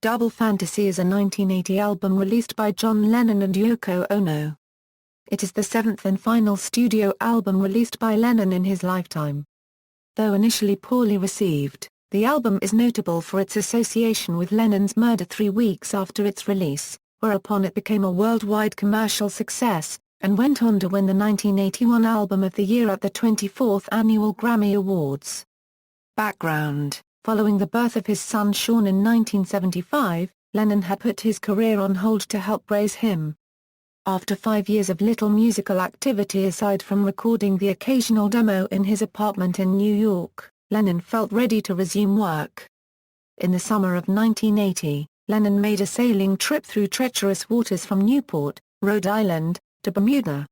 Double Fantasy is a 1980 album released by John Lennon and Yoko Ono. It is the seventh and final studio album released by Lennon in his lifetime. Though initially poorly received, the album is notable for its association with Lennon's murder 3 weeks after its release, whereupon it became a worldwide commercial success, and went on to win the 1981 Album of the Year at the 24th Annual Grammy Awards. Background: following the birth of his son Sean in 1975, Lennon had put his career on hold to help raise him. After 5 years of little musical activity aside from recording the occasional demo in his apartment in New York, Lennon felt ready to resume work. In the summer of 1980, Lennon made a sailing trip through treacherous waters from Newport, Rhode Island, to Bermuda.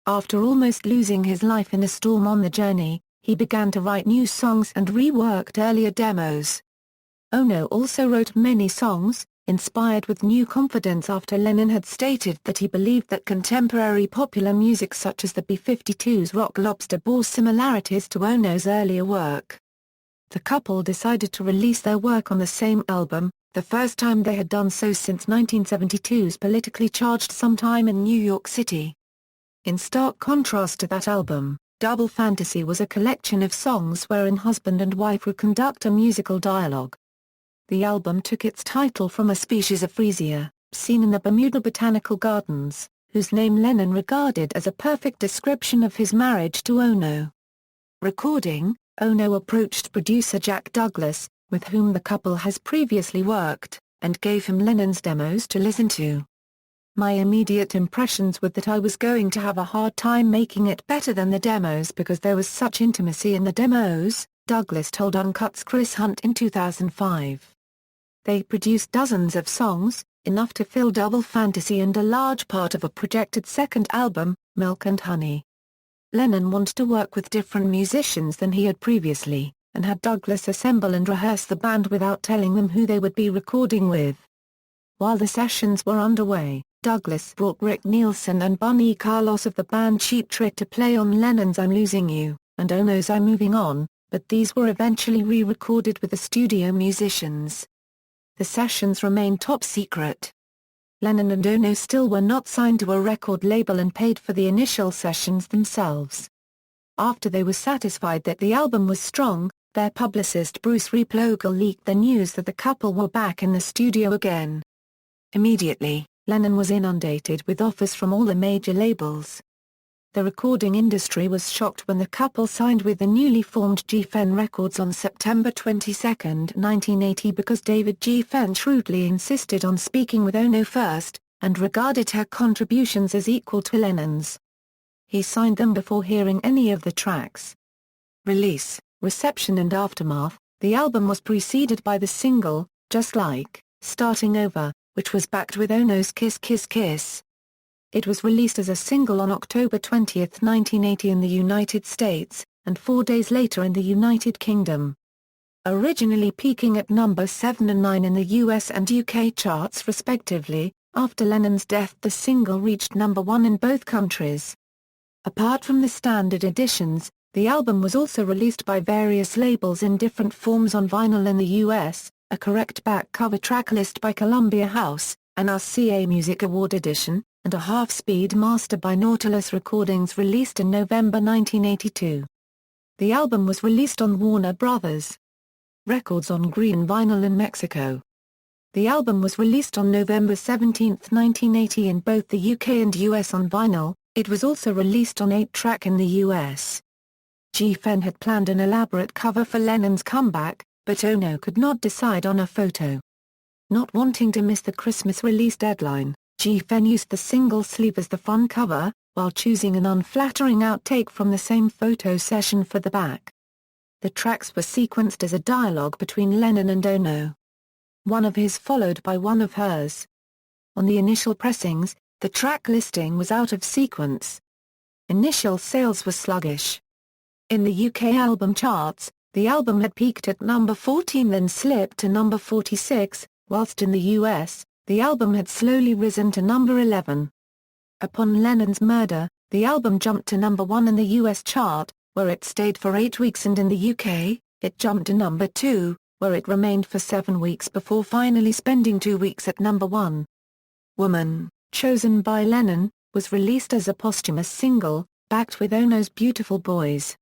After almost losing his life in a storm on the journey, he began to write new songs and reworked earlier demos. Ono also wrote many songs, inspired with new confidence after Lennon had stated that he believed that contemporary popular music such as the B-52's Rock Lobster bore similarities to Ono's earlier work. The couple decided to release their work on the same album, the first time they had done so since 1972's politically charged Sometime in New York City. In stark contrast to that album, Double Fantasy was a collection of songs wherein husband and wife would conduct a musical dialogue. The album took its title from a species of freesia, seen in the Bermuda Botanical Gardens, whose name Lennon regarded as a perfect description of his marriage to Ono. Recording, Ono approached producer Jack Douglas, with whom the couple has previously worked, and gave him Lennon's demos to listen to. "My immediate impressions were that I was going to have a hard time making it better than the demos because there was such intimacy in the demos," Douglas told Uncut's Chris Hunt in 2005. They produced dozens of songs, enough to fill Double Fantasy and a large part of a projected second album, Milk and Honey. Lennon wanted to work with different musicians than he had previously, and had Douglas assemble and rehearse the band without telling them who they would be recording with. While the sessions were underway, Douglas brought Rick Nielsen and Bunny Carlos of the band Cheap Trick to play on Lennon's I'm Losing You, and Ono's I'm Moving On, but these were eventually re-recorded with the studio musicians. The sessions remained top secret. Lennon and Ono still were not signed to a record label and paid for the initial sessions themselves. After they were satisfied that the album was strong, their publicist Bruce Replogle leaked the news that the couple were back in the studio again. Immediately, Lennon was inundated with offers from all the major labels. The recording industry was shocked when the couple signed with the newly formed Geffen Records on September 22, 1980 because David Geffen shrewdly insisted on speaking with Ono first, and regarded her contributions as equal to Lennon's. He signed them before hearing any of the tracks. Release, reception and aftermath. The album was preceded by the single, Just Like, Starting Over, which was backed with Ono's Kiss Kiss Kiss. It was released as a single on October 20, 1980 in the United States, and 4 days later in the United Kingdom. Originally peaking at number 7 and 9 in the US and UK charts respectively, after Lennon's death the single reached number 1 in both countries. Apart from the standard editions, the album was also released by various labels in different forms on vinyl in the US, a correct back cover track list by Columbia House, an RCA Music Award edition, and a half-speed master by Nautilus Recordings released in November 1982. The album was released on Warner Bros. Records on green vinyl in Mexico. The album was released on November 17, 1980 in both the UK and US on vinyl. It was also released on 8-track in the US. Geffen had planned an elaborate cover for Lennon's comeback, but Ono could not decide on a photo. Not wanting to miss the Christmas release deadline, Geffen used the single sleeve as the front cover, while choosing an unflattering outtake from the same photo session for the back. The tracks were sequenced as a dialogue between Lennon and Ono. One of his followed by one of hers. On the initial pressings, the track listing was out of sequence. Initial sales were sluggish. In the UK album charts, the album had peaked at number 14 then slipped to number 46, whilst in the US, the album had slowly risen to number 11. Upon Lennon's murder, the album jumped to number 1 in the US chart, where it stayed for 8 weeks, and in the UK, it jumped to number 2, where it remained for 7 weeks before finally spending 2 weeks at number 1. Woman, chosen by Lennon, was released as a posthumous single, backed with Ono's Beautiful Boys.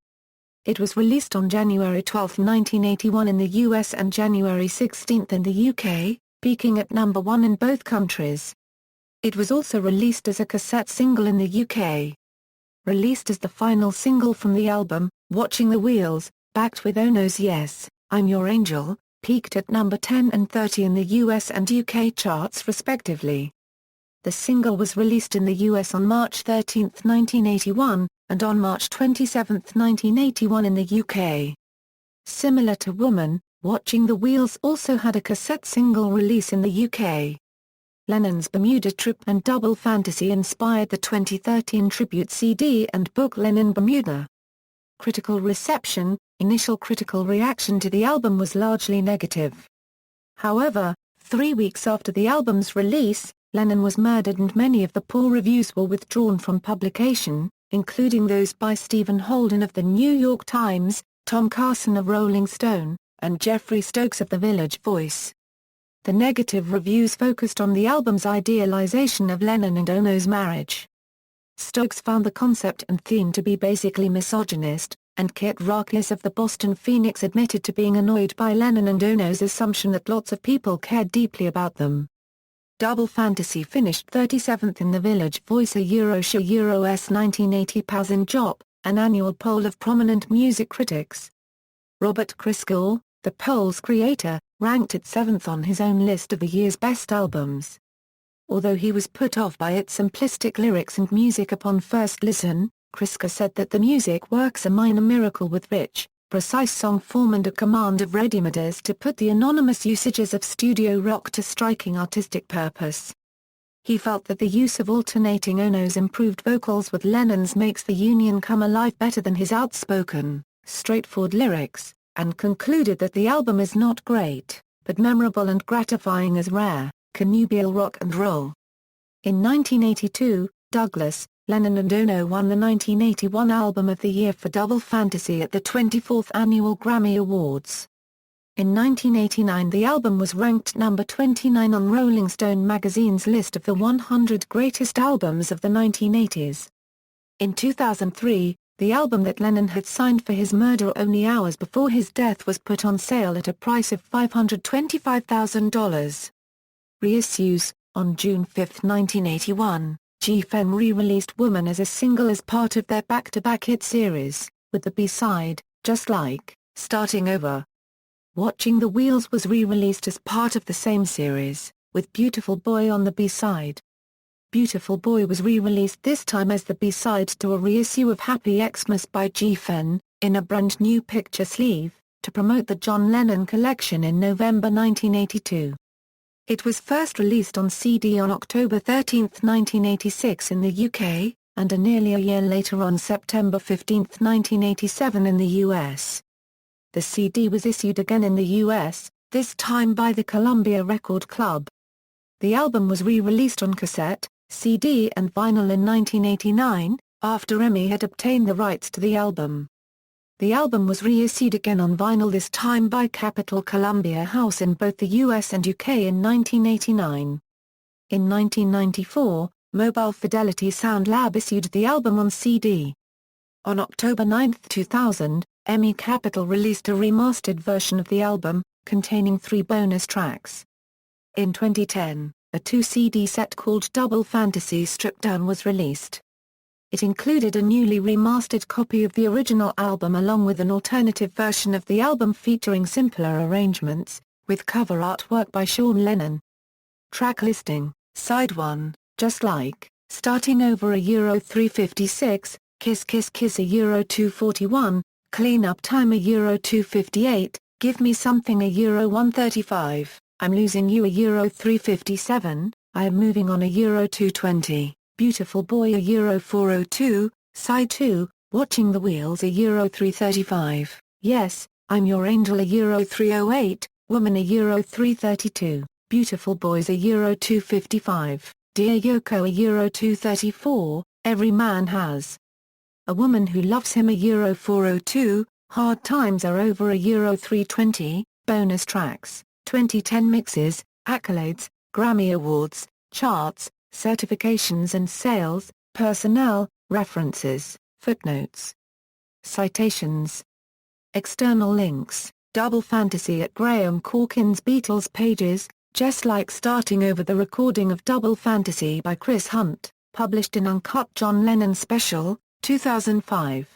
It was released on January 12, 1981 in the US and January 16 in the UK, peaking at number 1 in both countries. It was also released as a cassette single in the UK. Released as the final single from the album, Watching the Wheels, backed with Ono's Yes, I'm Your Angel, peaked at number 10 and 30 in the US and UK charts respectively. The single was released in the US on March 13, 1981, and on March 27, 1981 in the UK. Similar to Woman, Watching the Wheels also had a cassette single release in the UK. Lennon's Bermuda trip and Double Fantasy inspired the 2013 tribute CD and book Lennon Bermuda. Critical reception. Initial critical reaction to the album was largely negative. However, 3 weeks after the album's release, Lennon was murdered and many of the poor reviews were withdrawn from publication, including those by Stephen Holden of the New York Times, Tom Carson of Rolling Stone, and Jeffrey Stokes of The Village Voice. The negative reviews focused on the album's idealization of Lennon and Ono's marriage. Stokes found the concept and theme to be basically misogynist, and Kit Rachlis of the Boston Phoenix admitted to being annoyed by Lennon and Ono's assumption that lots of people cared deeply about them. Double Fantasy finished 37th in the Village Voice Euro's 1980 Pazin Jop, an annual poll of prominent music critics. Robert Christgau, the poll's creator, ranked it 7th on his own list of the year's best albums. Although he was put off by its simplistic lyrics and music upon first listen, Christgau said that the music works a minor miracle with rich, precise song form and a command of ready-mades to put the anonymous usages of studio rock to striking artistic purpose. He felt that the use of alternating Ono's improved vocals with Lennon's makes the union come alive better than his outspoken, straightforward lyrics, and concluded that the album is not great, but memorable and gratifying as rare, connubial rock and roll. In 1982, Douglas, Lennon and Ono won the 1981 Album of the Year for Double Fantasy at the 24th Annual Grammy Awards. In 1989 the album was ranked number 29 on Rolling Stone magazine's list of the 100 greatest albums of the 1980s. In 2003, the album that Lennon had signed for his murder only hours before his death was put on sale at a price of $525,000. Reissues. On June 5, 1981, Geffen re-released Woman as a single as part of their back-to-back hit series, with the B-side, Just Like, Starting Over. Watching the Wheels was re-released as part of the same series, with Beautiful Boy on the B-side. Beautiful Boy was re-released this time as the B-side to a reissue of Happy Xmas by Geffen, in a brand new picture sleeve, to promote the John Lennon collection in November 1982. It was first released on CD on October 13, 1986 in the UK, and nearly a year later on September 15, 1987 in the US. The CD was issued again in the US, this time by the Columbia Record Club. The album was re-released on cassette, CD and vinyl in 1989, after EMI had obtained the rights to the album. The album was reissued again on vinyl this time by Capitol Columbia House in both the US and UK in 1989. In 1994, Mobile Fidelity Sound Lab issued the album on CD. On October 9, 2000, EMI Capitol released a remastered version of the album, containing 3 bonus tracks. In 2010, a 2-CD set called Double Fantasy Stripped Down was released. It included a newly remastered copy of the original album along with an alternative version of the album featuring simpler arrangements, with cover artwork by Sean Lennon. Track listing: Side 1, Just Like, Starting Over a Euro 356, Kiss Kiss Kiss a Euro 241, Clean Up Time a Euro 258, Give Me Something a Euro 135, I'm Losing You a Euro 357, I Am Moving On a Euro 220. Beautiful Boy a Euro 402, Side 2, Watching the Wheels a Euro 335, Yes, I'm Your Angel a Euro 308, Woman a Euro 332, Beautiful Boys a Euro 255, Dear Yoko a Euro 234, Every Man Has a Woman Who Loves Him a Euro 402, Hard Times Are Over a Euro 320, Bonus tracks, 2010 mixes, accolades, Grammy Awards, charts, certifications and sales, personnel, references, footnotes. Citations. External links, Double Fantasy at Graham Corkin's Beatles pages, just like starting over the recording of Double Fantasy by Chris Hunt, published in Uncut John Lennon Special, 2005.